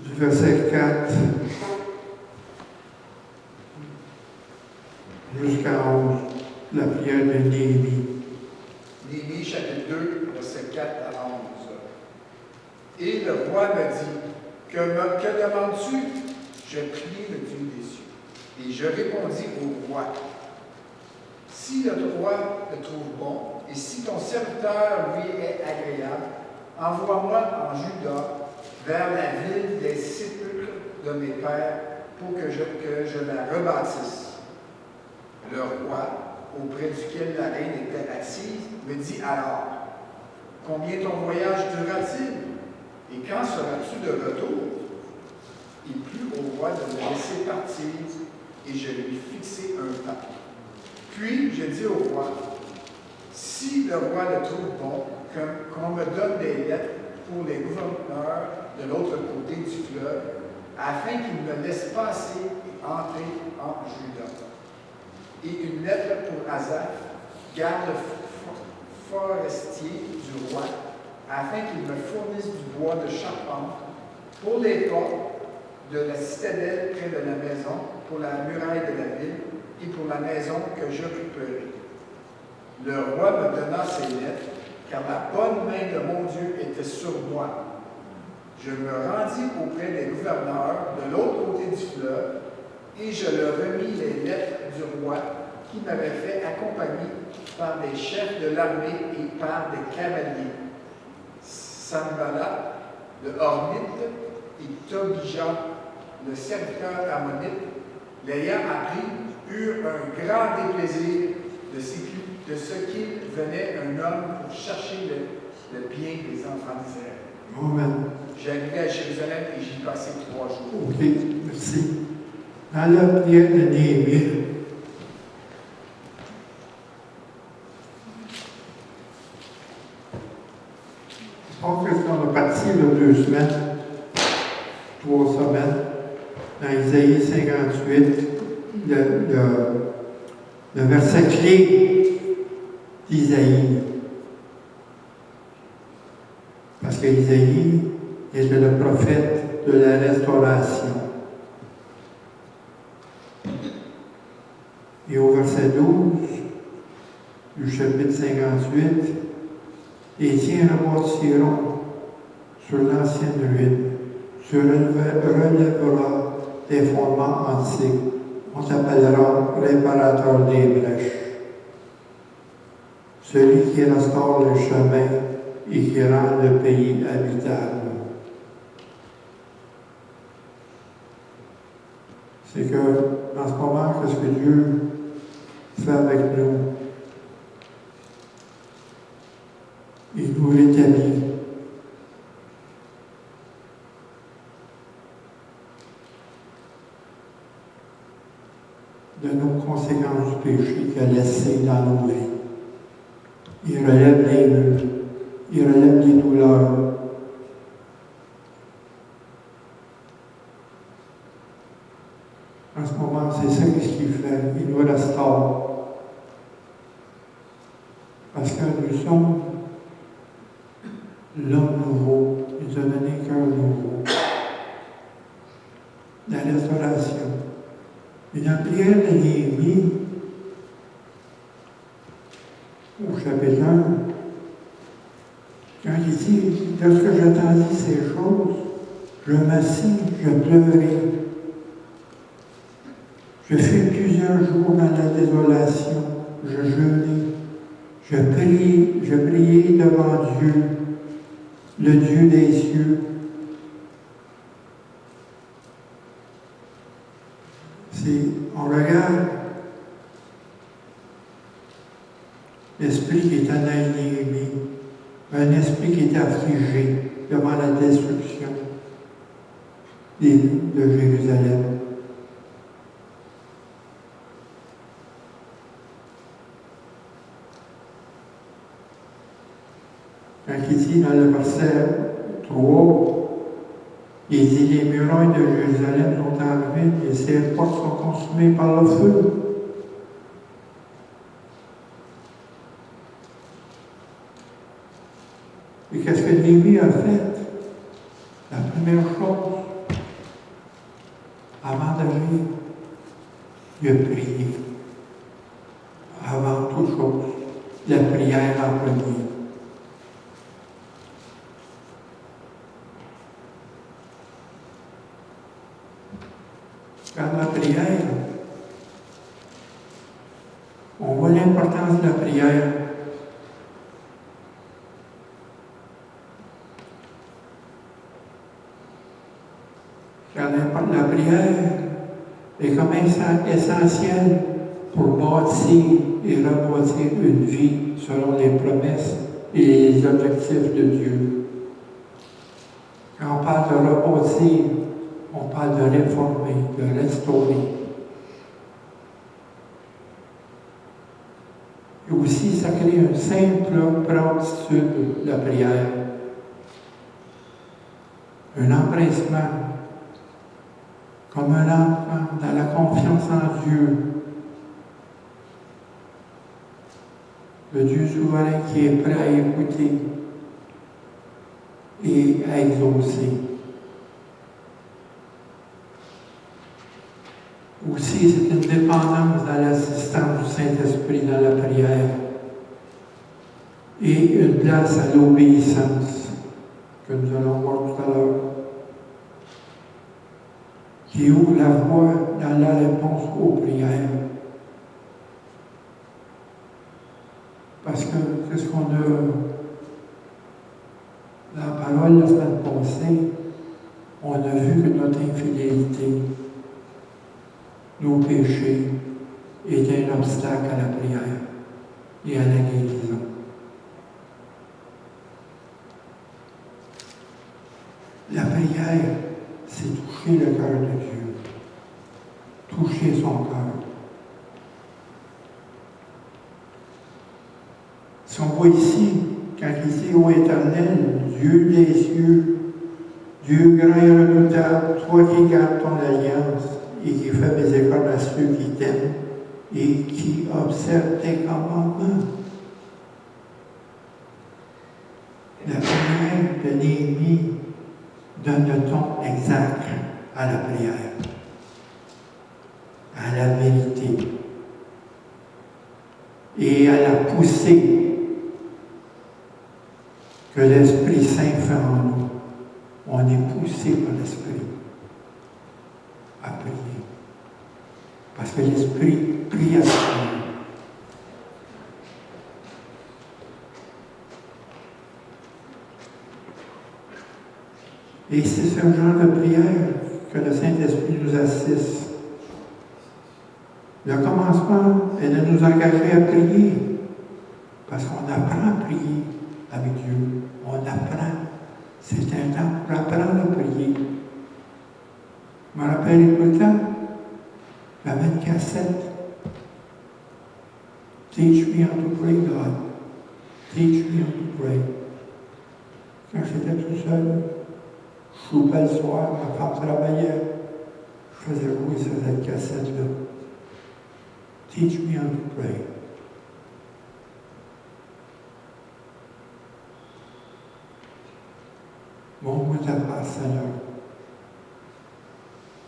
du verset 4 jusqu'à 11, la prière de Néhémie. Néhémie, chapitre 2, verset 4 à 11. Et le roi me dit, que demandes-tu? Je priai le Dieu des cieux. Et je répondis au roi, si le roi le trouve bon, et si ton serviteur lui est agréable, envoie-moi en Juda, vers la ville des sépulcres de mes pères, pour que je la rebâtisse. Le roi, auprès duquel la reine était assise, me dit alors, combien ton voyage durera-t-il? Et quand seras-tu de retour? Il plut au roi de me laisser partir, et je lui fixai un temps. Puis je dis au roi, si le roi le trouve bon, qu'on me donne des lettres pour les gouverneurs de l'autre côté du fleuve, afin qu'ils me laissent passer et entrer en Juda. Et une lettre pour Asaph, garde forestier du roi, afin qu'il me fournisse du bois de charpente pour les portes de la citadelle près de la maison, pour la muraille de la ville et pour la maison que j'occuperai. Le roi me donna ces lettres, car la bonne main de mon Dieu était sur moi. Je me rendis auprès des gouverneurs de l'autre côté du fleuve, et je leur remis les lettres du roi qui m'avait fait accompagner par des chefs de l'armée et par des cavaliers. Sanballat, le Hornite, et Tobija, le serviteur ammonite, l'ayant appris, eurent un grand déplaisir de ce qu'il venait un homme pour chercher le bien des enfants d'Israël. Amen. J'arrivais à Jérusalem et j'y passais 3 jours. OK, merci. Dans la prière de Néhémie, je pense qu'on a parti là, 2 semaines, 3 semaines, dans Isaïe 58, le verset clé d'Isaïe. Parce qu'Isaïe était le prophète de la restauration. Et au verset 12 du chapitre 58, les tiens rebâtiront sur l'ancienne ruine, tu relèveras des fondements antiques, on t'appellera réparateur des brèches. Celui qui restaure le chemin et qui rend le pays habitable. C'est que, en ce moment, qu'est-ce que Dieu fait avec nous? Il nous rétablit. De nos conséquences du péché qu'il a laissé dans nos vies. Il relève les murs. Il relève les douleurs. En ce moment, c'est ça qu'il fait. Il nous restaure. Parce que nous sommes l'homme nouveau. Il nous a donné un cœur nouveau. La restauration. Et dans la prière de Néhémie, au chapitre 1, quand il dit, lorsque j'entendis ces choses, je m'assis, je pleurai. Je fus plusieurs jours dans la désolation, je jeûnai, je priai devant Dieu, le Dieu des cieux. On regarde l'esprit qui est en Néhémie, un esprit qui est affligé devant la destruction de Jérusalem. Quand il dit dans le verset 3, il dit, les murailles de Jérusalem sont en ruine et ses portes sont consumées par le feu. Et qu'est-ce que Néhémie a fait? La première chose, avant d'aller, il a prié. Avant toute chose, la prière en premier. Dans la prière, on voit l'importance de la prière. Car la prière est comme essentielle pour bâtir et rebâtir une vie selon les promesses et les objectifs de Dieu. Quand on parle de rebâtir, on parle de réformer, de restaurer. Et aussi, ça crée une simple praticitude de la prière. Un empressement, comme un enfant dans la confiance en Dieu. Le Dieu souverain qui est prêt à écouter et à exaucer. Aussi, c'est une dépendance dans l'assistance du Saint-Esprit dans la prière et une place à l'obéissance, que nous allons voir tout à l'heure, qui ouvre la voie dans la réponse aux prières. Parce que c'est ce qu'on a dans la parole la semaine passée, on a vu que notre infidélité, nos péchés, étaient un obstacle à la prière et à la guérison. La prière, c'est toucher le cœur de Dieu, toucher son cœur. Si on voit ici, quand il dit ô Éternel, Dieu des cieux, Dieu grand et redoutable, toi qui gardes ton alliance et qui fais miséricorde à ceux qui t'aiment et qui observent tes commandements. La prière de Néhémie donne le ton exact à la prière, à la vérité et à la poussée que l'Esprit Saint fait en nous. On est poussé par l'Esprit à prier. Parce que l'Esprit prie avec nous. Et c'est ce genre de prière que le Saint-Esprit nous assiste. Le commencement est de nous engager à prier. Parce qu'on apprend à prier avec Dieu. On apprend. C'est un temps pour apprendre à prier. Je me rappelle tout le temps, j'avais une cassette. Teach me how to pray, God. Teach me how to pray. Quand j'étais tout seul, je soupais le soir, ma femme travaillait. Je faisais jouer sur cette cassette-là. Teach me how to pray. Montre-moi ta grâce, Seigneur.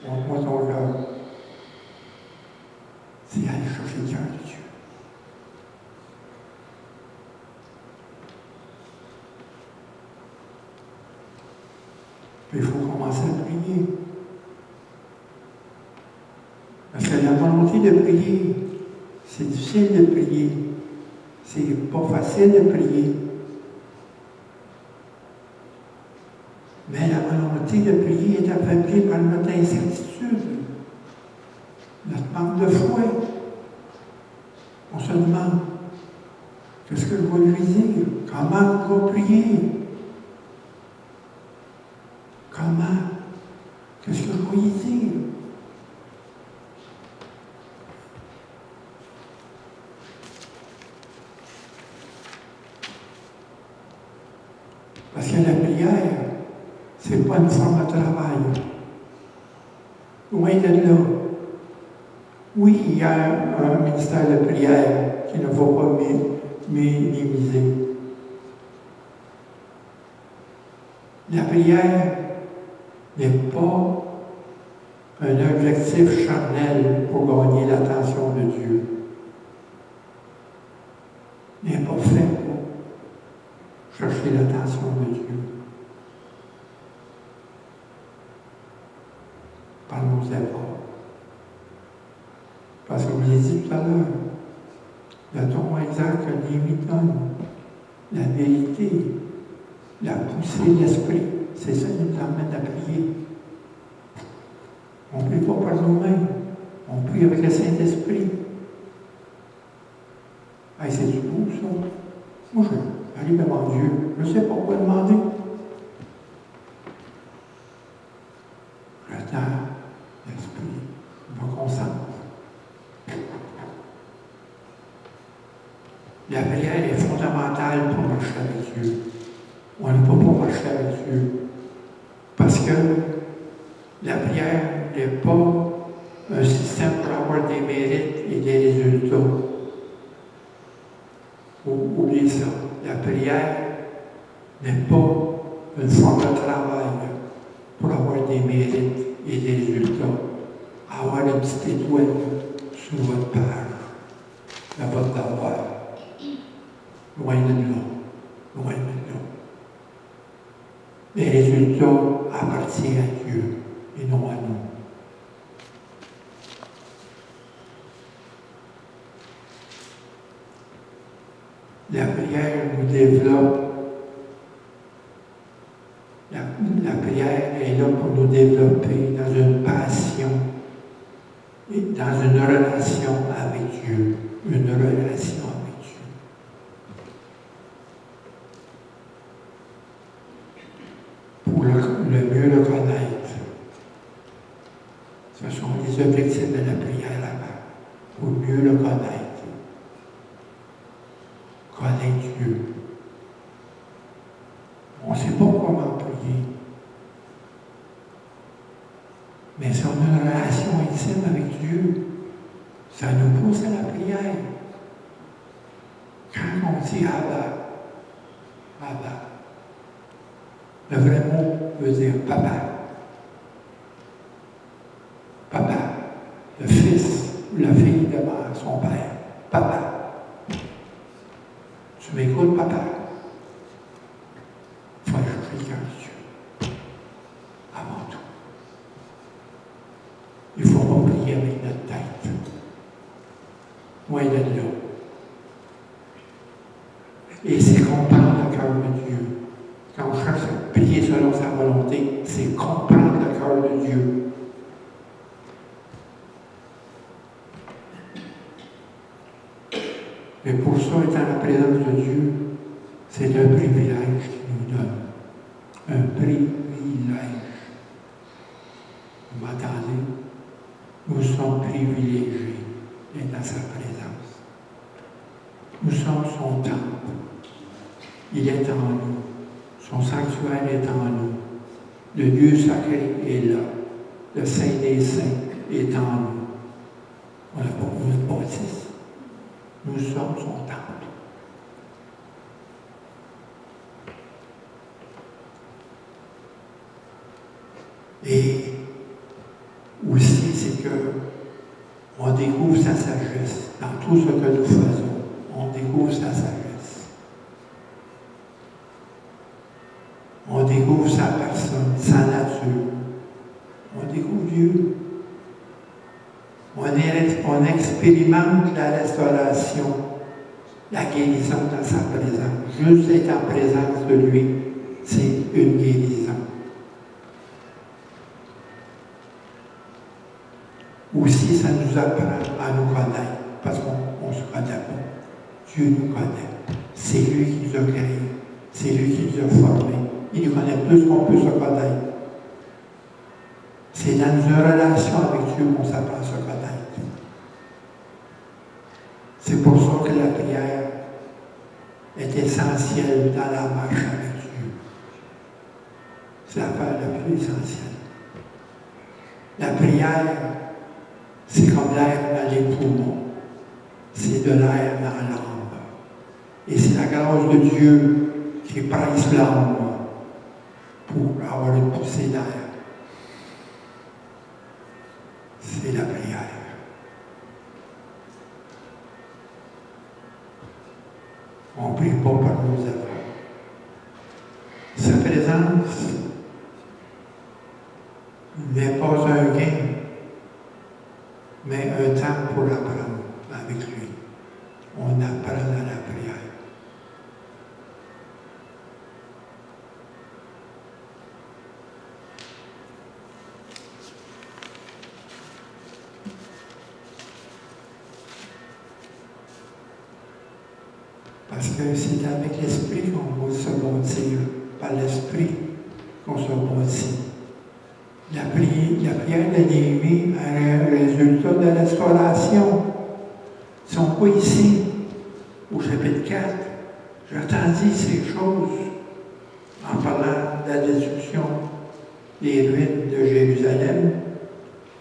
Montre-moi ton cœur. C'est aller chercher le cœur de Dieu. Puis il faut commencer à prier. Parce que la volonté de prier, c'est difficile de prier. C'est pas facile de prier. Mais la volonté de prier est affaiblie par notre incertitude, notre manque de foi. On se demande, qu'est-ce que je vais lui dire? Comment je vais prier? Comment? Qu'est-ce que je vais lui dire? Parce que la prière, c'est pas une forme de travail. Loin de là. Oui, il y a un ministère de prière qui ne faut pas minimiser. La prière n'est pas un objectif charnel pour gagner l'attention de Dieu. N'est pas fait pour chercher l'attention de Dieu. Par nos efforts. Parce que je vous l'ai dit tout à l'heure, le ton exact que Néhémie donne, la vérité, la poussée de l'esprit, c'est ça qui nous emmène à prier. On ne prie pas par nous-mêmes, on prie avec le Saint-Esprit. Hey, c'est du beau, ça. Moi, j'arrive devant Dieu, je ne sais pas quoi demander. J'attends l'esprit, je me concentre. La prière est fondamentale pour marcher avec Dieu. On ne peut pas marcher avec Dieu. Parce que la prière n'est pas un système pour avoir des mérites et des résultats. Oubliez ça. La prière n'est pas une forme de travail pour avoir des mérites et des résultats. Avoir une petite étoile sur votre page, à votre devoir. Loin de là. Loin de là. Les résultats appartiennent à Dieu et non à nous. La prière nous développe. La prière est là pour nous développer dans une passion et dans une relation avec Dieu. Une relation avec Dieu. Pour le mieux le connaître. Ce sont les objectifs de la prière là-bas. Pour mieux le connaître. Connaître Dieu. On ne sait pas comment prier. Mais si on a une relation intime avec Dieu, ça nous pousse à la prière. Quand on dit Abba, Abba, le vrai mot veut dire papa. Papa, le fils ou la fille devant son père. Papa. Tu m'écoutes, papa? Il faut aller chercher le cœur de Dieu. Avant tout. Il ne faut pas prier avec notre tête. Loin de là. Et c'est comprendre le cœur de Dieu. Quand on cherche à prier selon sa volonté, c'est comprendre le cœur de Dieu. Et pour ça, étant la présence de Dieu, c'est un privilège qu'il nous donne. Un privilège. Vous m'entendez? Nous sommes privilégiés d'être dans sa présence. Nous sommes son temple. Il est en nous. Son sanctuaire est en nous. Le lieu sacré est là. Le Saint des Saints est en nous. On n'a pas besoin de bâtisse. Nous sommes son temple. Et aussi, c'est que on découvre sa sagesse. Dans tout ce que nous faisons, on découvre sa sagesse. On découvre sa personne, sa nature. On découvre Dieu. On expérimente la restauration, la guérison dans sa présence. Juste être en présence de lui, c'est une guérison. Aussi, ça nous apprend à nous connaître, parce qu'on ne se connaît pas. Dieu nous connaît. C'est lui qui nous a créés. C'est lui qui nous a formés. Il nous connaît plus qu'on peut se connaître. C'est dans une relation avec Dieu qu'on s'apprend à se connaître. C'est pour ça que la prière est essentielle dans la marche avec Dieu. C'est l'affaire la plus essentielle. La prière, c'est comme l'air dans les poumons. C'est de l'air dans l'âme. Et c'est la grâce de Dieu qui presse l'âme pour avoir une poussée d'air. c'est la prière. On ne prie pas par nos efforts. Sa présence n'est pas un gain, mais un temps pour apprendre avec lui. On apprend à la prière. Parce que c'est avec l'Esprit qu'on va se bâtir, par l'Esprit qu'on se bâtit. La prière de Néhémie a un résultat de restauration. Ils sont pas ici, au chapitre 4. J'entendis ces choses en parlant de la destruction des ruines de Jérusalem.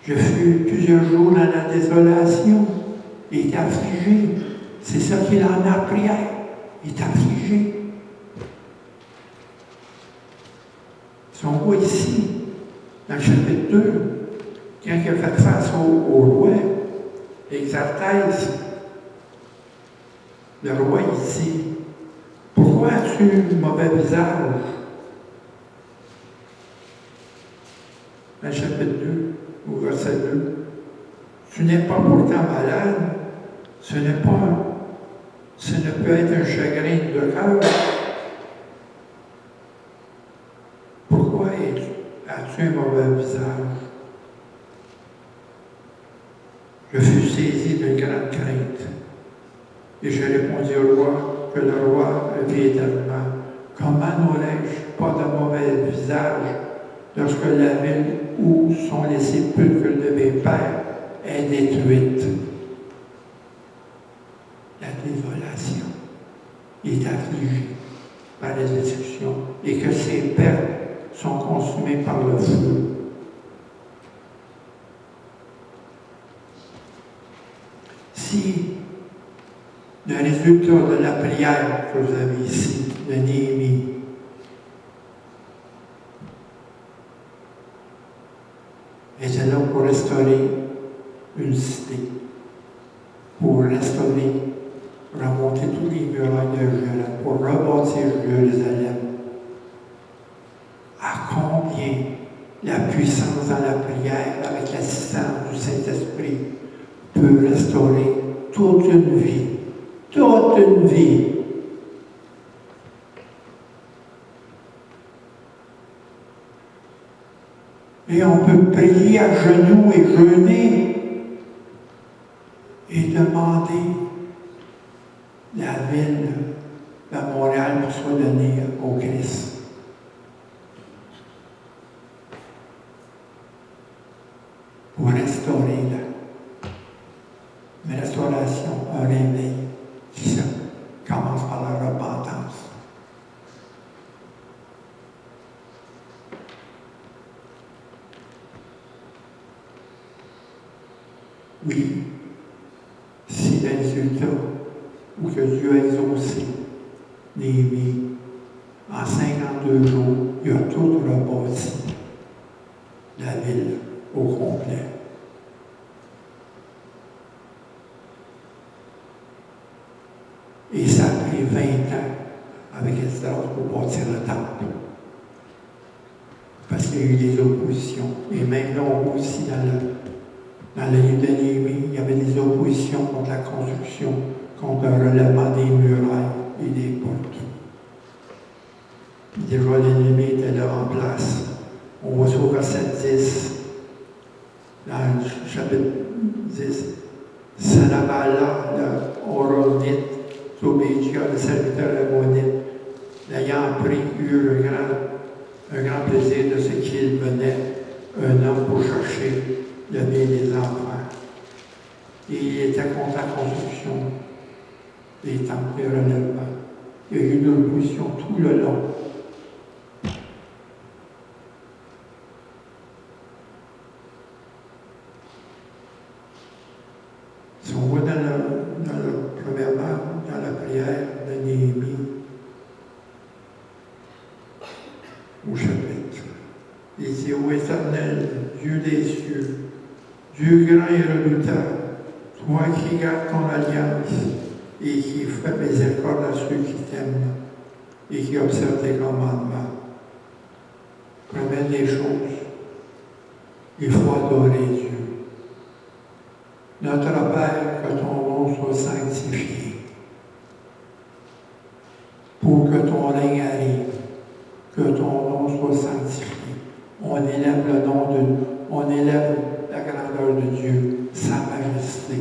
Je fus plusieurs jours dans la désolation. Il est affligé. C'est ça qu'il en a prière. Il est affligé. Ils sont pas ici. Dans le chapitre 2, quand il a fait face au roi, Exarchès, le roi, il dit, pourquoi as-tu un mauvais visage? Dans le chapitre 2, au verset 2, tu n'es pas pourtant malade, ce ne peut être un chagrin de cœur. Pourquoi as-tu un mauvais visage? Je fus saisi d'une grande crainte. Et je répondis au roi que le roi vit éternellement. Comment n'aurais-je pas de mauvais visage lorsque la ville où sont les sépulcres de mes pères est détruite? La désolation. Il est affligé par les destructions et que ses pertes sont consumées par le feu. Si le résultat de la prière que vous avez ici, de Néhémie, était là pour restaurer une cité, pour restaurer, remonter tous les murailles de Jérusalem, pour rebâtir Jérusalem. À combien la puissance dans la prière, avec l'assistance du Saint-Esprit, peut restaurer toute une vie. Toute une vie. Et on peut prier à genoux et jeûner et demander la ville de Montréal pour soit donnée au Christ. Pour restaurer la restauration, un réveil qui commence par la repentance. Oui, si le résultat ou que Dieu a exaucé Néhémie, en 52 jours, il a tout rebâti la ville au complet. Et ça a pris 20 ans avec Esdras pour bâtir le temple. Parce qu'il y a eu des oppositions. Et même là, on voit aussi dans le livre de Néhémie, il y avait des oppositions contre la construction, contre le relèvement des murailles et des portes. Déjà, l'ennemi était là en place. On voit ça au verset 10, dans le chapitre 10. Sanballat, le Horonite, Tobédia, le serviteur ammonite, l'ayant pris, eut un grand plaisir de ce qu'il venait, un homme pour chercher le bien des enfants. Et il était contre la construction des temples et relèvements. Il y a eu une opposition tout le long. Si on voit premièrement, dans la prière de Néhémie, au chapitre, il dit, ô Éternel, Dieu des cieux, Dieu grand et redoutable, toi qui gardes ton alliance et qui fais miséricorde à ceux qui t'aiment et qui observent tes commandements, promets des choses, il faut adorer Dieu. Notre Père, que ton nom soit sanctifié, pour que ton règne arrive, que ton nom soit sanctifié. On élève on élève la grandeur de Dieu, sa majesté.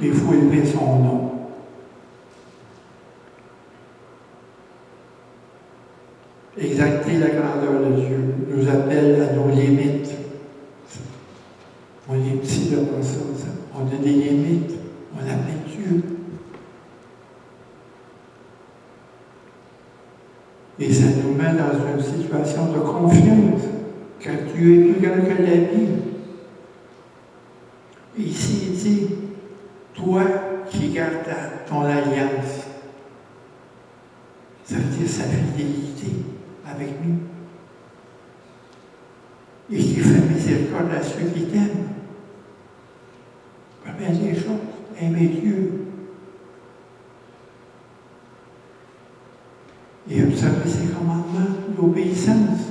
Il faut élever son nom. Exalter la grandeur de Dieu nous appelle à nos limites. On est petit devant ça. On a des limites. On appelle Dieu. Et ça nous met dans une situation de confiance, car Dieu est plus grand que la vie. Ici, il dit, toi qui gardes ton alliance, ça veut dire sa fidélité avec nous, et qui fait miséricorde à ceux qui t'aiment. Première des choses, aimer Dieu. Et observer ses commandements, l'obéissance.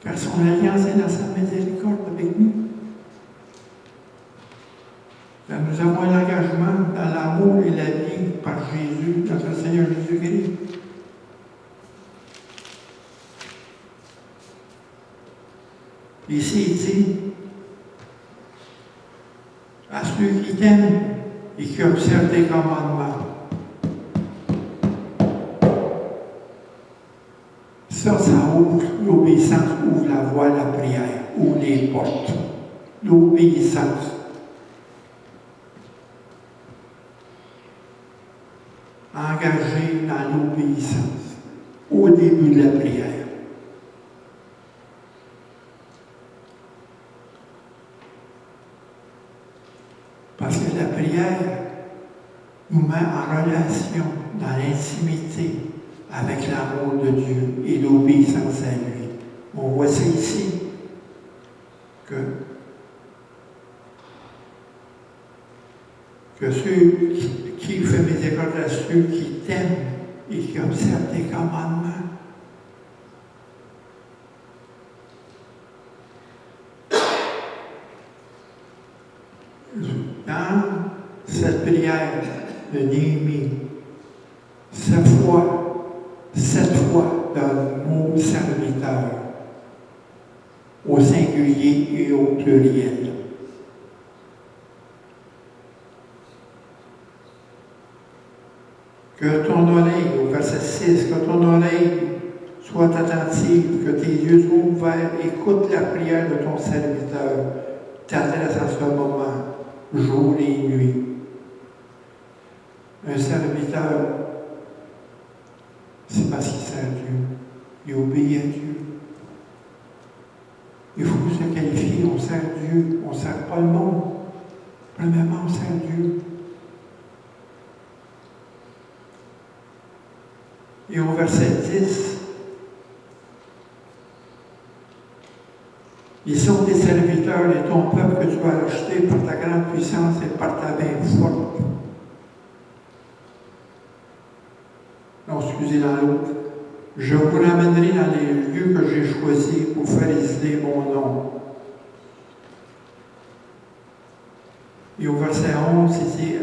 Car son alliance est dans sa miséricorde avec nous. Car nous avons un engagement dans l'amour et la vie par Jésus, notre Seigneur Jésus-Christ. Ici, il dit, à ceux qui t'aiment et qui observent tes commandements. Ça ouvre, l'obéissance ouvre la voie à la prière, ouvre les portes. L'obéissance. Engagé dans l'obéissance au début de la prière. Parce que la prière nous met en relation dans l'intimité avec l'amour de Dieu et l'obéissance à lui. On voit ça ici, que ceux qui font miséricorde à ceux qui t'aiment et qui observent tes commandements. Dans cette prière de Néhémie, 7 fois dans le mot serviteur, au singulier et au pluriel. Que ton oreille, au verset 6, que ton oreille soit attentive, que tes yeux soient ouverts, écoute la prière de ton serviteur, t'adresse à ce moment, jour et nuit. Un serviteur, c'est parce qu'il sert Dieu. Il obéit à Dieu. Il faut se qualifier, on sert Dieu, on ne sert pas le monde. Premièrement, on sert Dieu. Et au verset 10, ils sont des serviteurs de ton peuple que tu as racheté par ta grande puissance et par ta main forte. Non, excusez dans l'autre. Je vous ramènerai dans les lieux que j'ai choisis pour faire résider mon nom. Et au verset 11, il dit,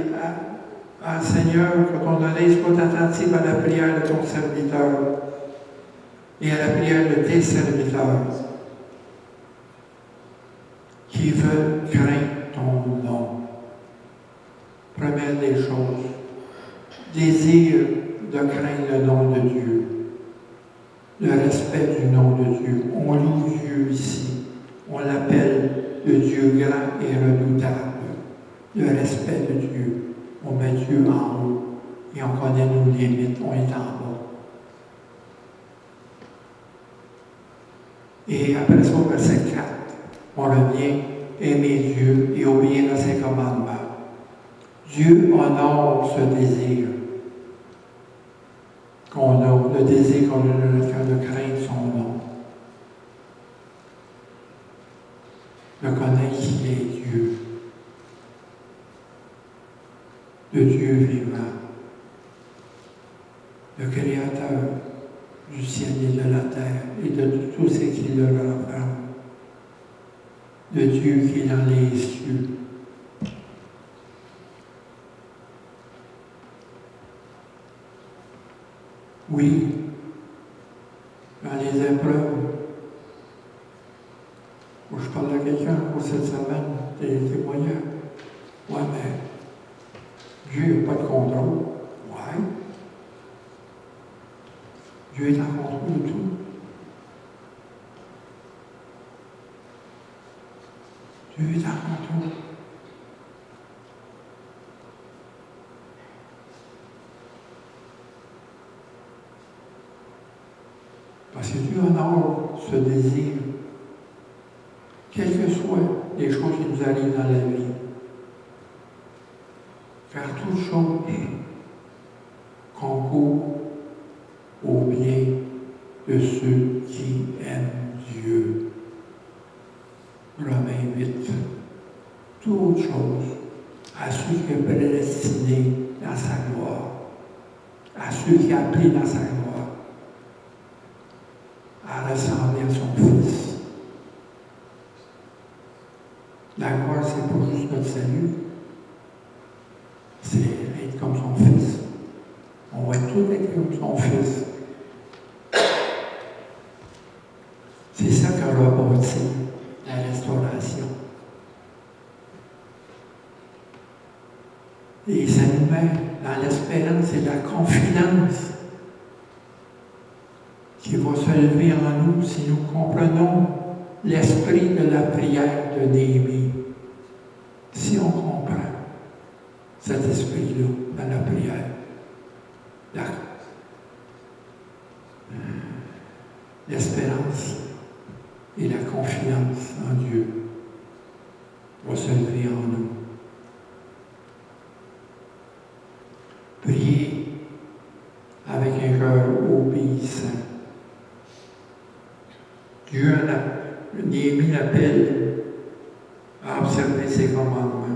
Seigneur, que ton oreille soit attentive à la prière de ton serviteur et à la prière de tes serviteurs qui veulent craindre ton nom. Première des choses, désir de craindre le nom de Dieu, le respect du nom de Dieu. On loue Dieu ici, on l'appelle le Dieu grand et redoutable, le respect de Dieu. On met Dieu en haut et on connaît nos limites, on est en bas. Et après ça, au verset 4, on revient aimer Dieu et obéir à ses commandements. Dieu honore ce désir qu'on a, le désir qu'on a dans notre cœur de craindre qu'il est Dieu, le Dieu vivant, le Créateur du ciel et de la terre et de tout ce qui le renferme, le Dieu qui est dans les cieux. Oui, dans les épreuves, je parle à quelqu'un pour cette semaine, des témoignages. Ouais, mais Dieu n'a pas de contrôle. Ouais. Dieu est en contrôle de tout. Dieu est en contrôle. Parce que Dieu honore ce désir, quelles que soient les choses qui nous arrivent dans la vie. Faire toutes choses concourent au bien de ceux qui aiment Dieu. Romains 8. Toutes choses à ceux qui est prédestiné dans sa gloire, à ceux qui a appelé dans sa gloire, à ressembler à son Fils. La gloire, c'est pas juste notre salut, c'est être comme son Fils. On va tous être comme son Fils. C'est ça qu'on va bâtir, la restauration. Et ça nous met dans l'espérance et la confidence qui va se lever en nous si nous comprenons l'esprit de la prière de Néhémie. Si on comprend cet esprit-là dans la prière, l'espérance et la confiance en Dieu vont se lever en nous. Priez avec un cœur obéissant. Dieu, Néhémie l'appelle à observer ses commandements.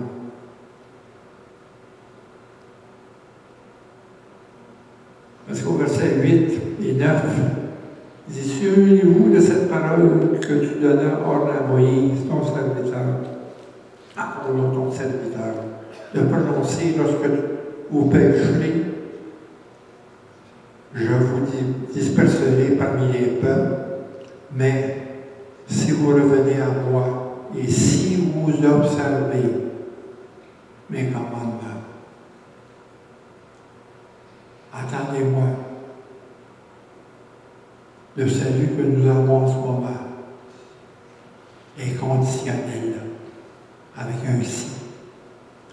Parce qu'au verset 8 et 9, il dit, souvenez-vous de cette parole que tu donnas hors à Moïse, ton serviteur, ton serviteur, de prononcer lorsque vous pécherez, je vous disperserai parmi les peuples, mais si vous revenez à moi et si vous observez mes commandements, attendez-moi. Le salut que nous avons en ce moment est conditionnel avec un si.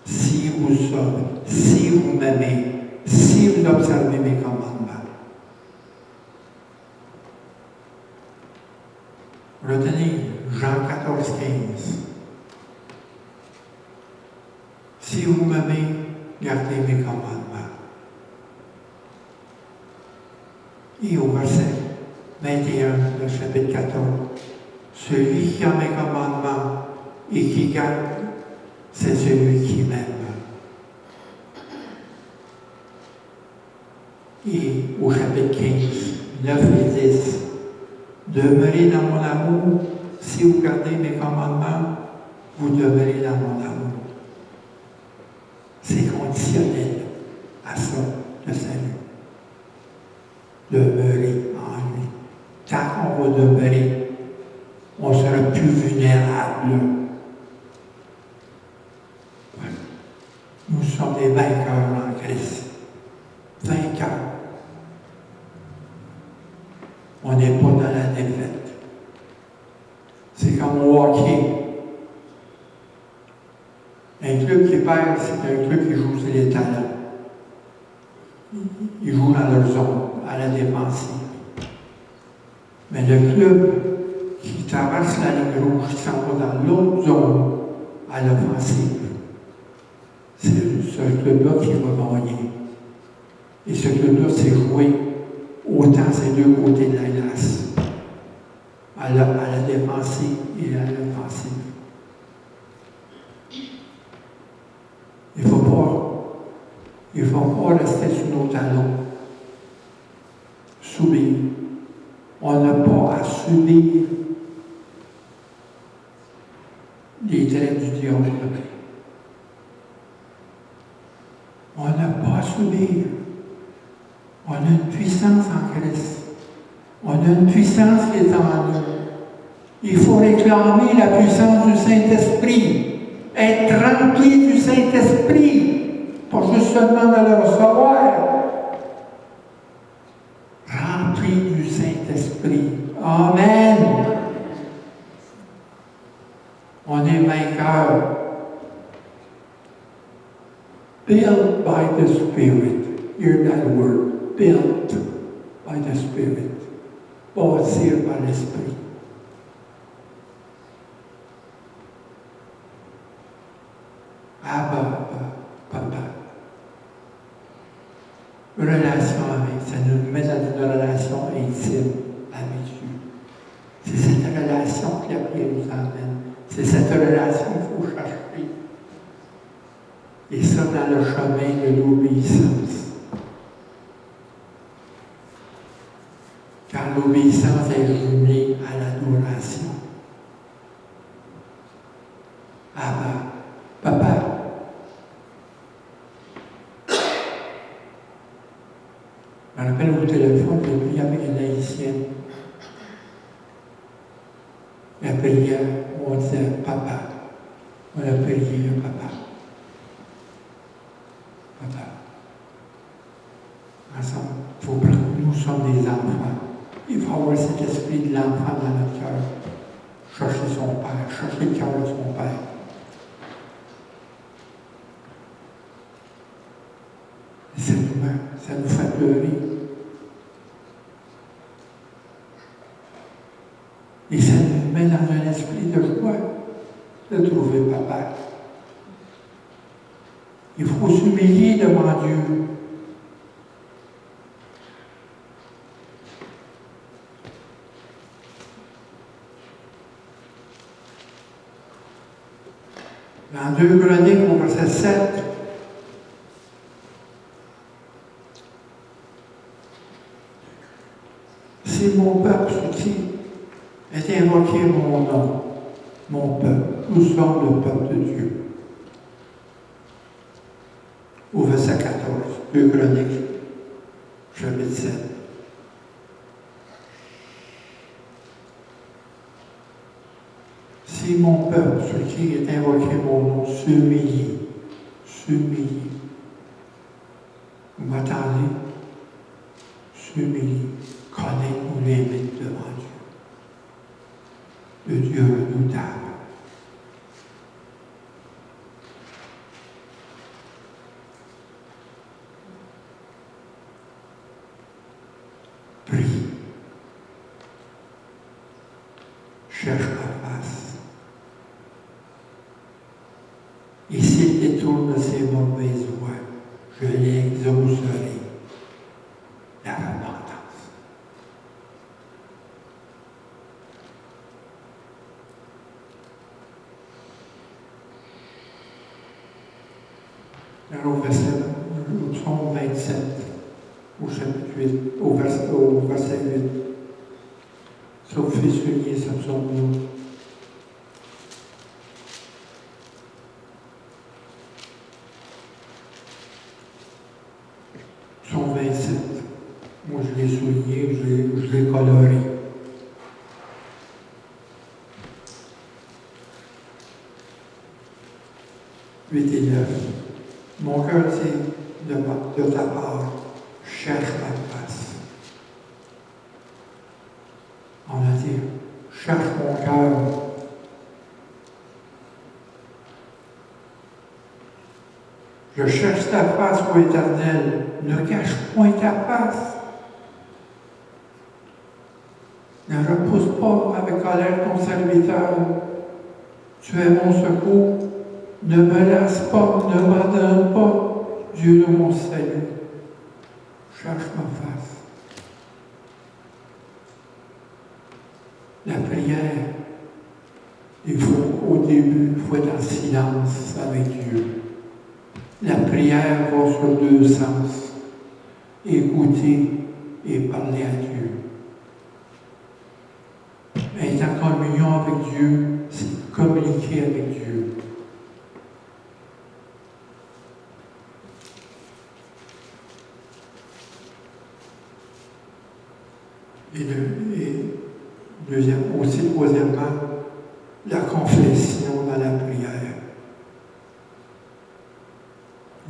Si vous sauvez, si vous m'aimez, si vous observez mes commandements. Retenez Jean 14, 15. Si vous m'aimez, gardez mes commandements. Et au verset 21 du chapitre 14, celui qui a mes commandements et qui garde, c'est celui qui m'aime. Et au chapitre 15, 9 et 10, demeurez dans mon amour, si vous gardez mes commandements, vous demeurez dans mon amour. C'est conditionnel à ça, le salut. Demeurer en lui. Tant qu'on va demeurer, on sera plus vulnérable. Voilà. Nous sommes des vainqueurs en Christ. Vainqueurs. On n'est pas dans la défaite. C'est comme au hockey. Un club qui perd, c'est un club qui joue sur les talents. Ils jouent dans leur zone, à la défensive. Mais le club qui traverse la ligne rouge, qui s'en va dans l'autre zone, à l'offensive, c'est ce club-là qui va gagner. Et ce club-là, c'est jouer autant ces deux côtés de la glace, à la défensive et à l'offensive. ne faut pas rester sur nos talons. Subir. On n'a pas à subir les traits du diable. On n'a pas à subir. On a une puissance en Christ. On a une puissance qui est en nous. Il faut réclamer la puissance du Saint-Esprit. Être rempli du Saint-Esprit. Pas juste seulement de le recevoir. Rempli du Saint-Esprit. Amen. On est vainqueur. Built by the Spirit. Hear that word. Built by the Spirit. Bâtir par l'Esprit. Abba, Papa. Relation avec, ça nous met dans une relation intime avec Dieu. C'est cette relation que la prière nous emmène. C'est cette relation qu'il faut chercher. Et ça dans le chemin de l'obéissance. Car l'obéissance est liée à l'adoration. Abba, Papa. Je me rappelle au téléphone, j'ai prié avec une haïtienne. La prière, on disait Papa. On a prié Papa. Papa. Ensemble, il faut prendre, nous sommes des enfants. Il faut avoir cet esprit de l'enfant dans notre cœur. Chercher son Père, chercher le cœur de son Père. Et ça nous fait pleurer. Et ça nous met dans un esprit de joie de trouver Papa. Il faut s'humilier devant Dieu. Dans 2 Chroniques, au verset 7, si mon peuple qui est invoqué mon nom, mon peuple, nous sommes le peuple de Dieu. Au verset 14, 2 Chroniques, chapitre 7. Si mon peuple, sur qui est invoqué mon nom, s'humilie, vous m'attendez, s'humilie, connaît nos limites devant Dieu. Le Dieu redoutable. Prie. Cherche ma face. Et s'il détourne ses mauvaises voies, je l'exaucerai. La repentance. Alors, au psaume 27, au chapitre 8, au verset 8, sauf fait souligner ce psaume-là. Psaume 27. Moi, je l'ai souligné, je l'ai coloré. « 8 et 9. Mon cœur dit de ta part, cherche ma face. » On a dit, cherche mon cœur. Je cherche ta face, ô Éternel, ne cache point ta face. Ne repousse pas avec colère ton serviteur. Tu es mon secours. Ne me laisse pas, ne m'abandonne pas, Dieu de mon salut. Cherche ma face. La prière, il faut, au début, il faut être en silence avec Dieu. La prière va sur deux sens. Écouter et parler à Dieu. Être en communion avec Dieu, c'est communiquer avec Dieu. Troisièmement, la confession dans la prière.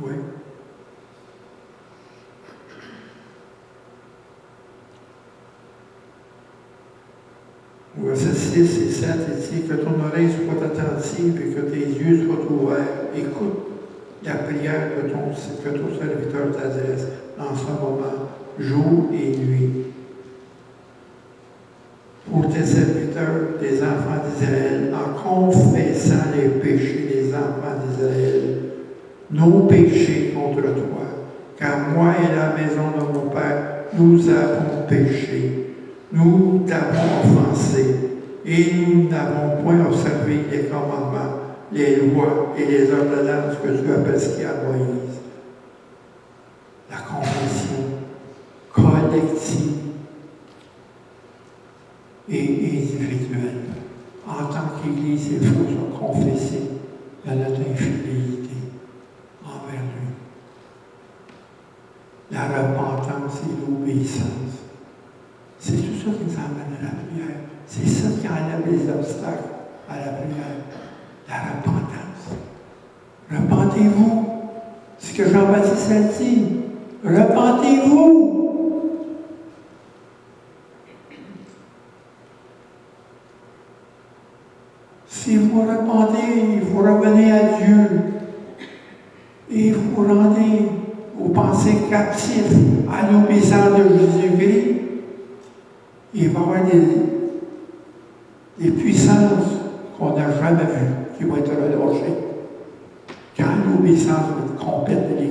Oui. Au verset 6 et 7, il dit que ton oreille soit attentive et que tes yeux soient ouverts. Écoute la prière que ton serviteur t'adresse en ce moment, jour et nuit. Pour tes serviteurs, les enfants d'Israël, en confessant les péchés des enfants d'Israël, nos péchés contre toi, car moi et la maison de mon Père, nous avons péché, nous t'avons offensé, et nous n'avons point observé les commandements, les lois et les ordonnances que tu as prescrites à Moïse. La confession collective et individuelle. En tant qu'Église, il faut se confesser à notre infidélité envers lui. La repentance et l'obéissance. C'est tout ça qui nous amène à la prière. C'est ça qui enlève les obstacles à la prière. La repentance. Repentez-vous. C'est ce que Jean-Baptiste a dit. Repentez-vous. Si vous repentez, vous revenez à Dieu et vous pensez captif à l'obéissance de Jésus-Christ, il va y avoir des puissances qu'on n'a jamais vues qui vont être relâchées quand l'obéissance va être complète de l'Église.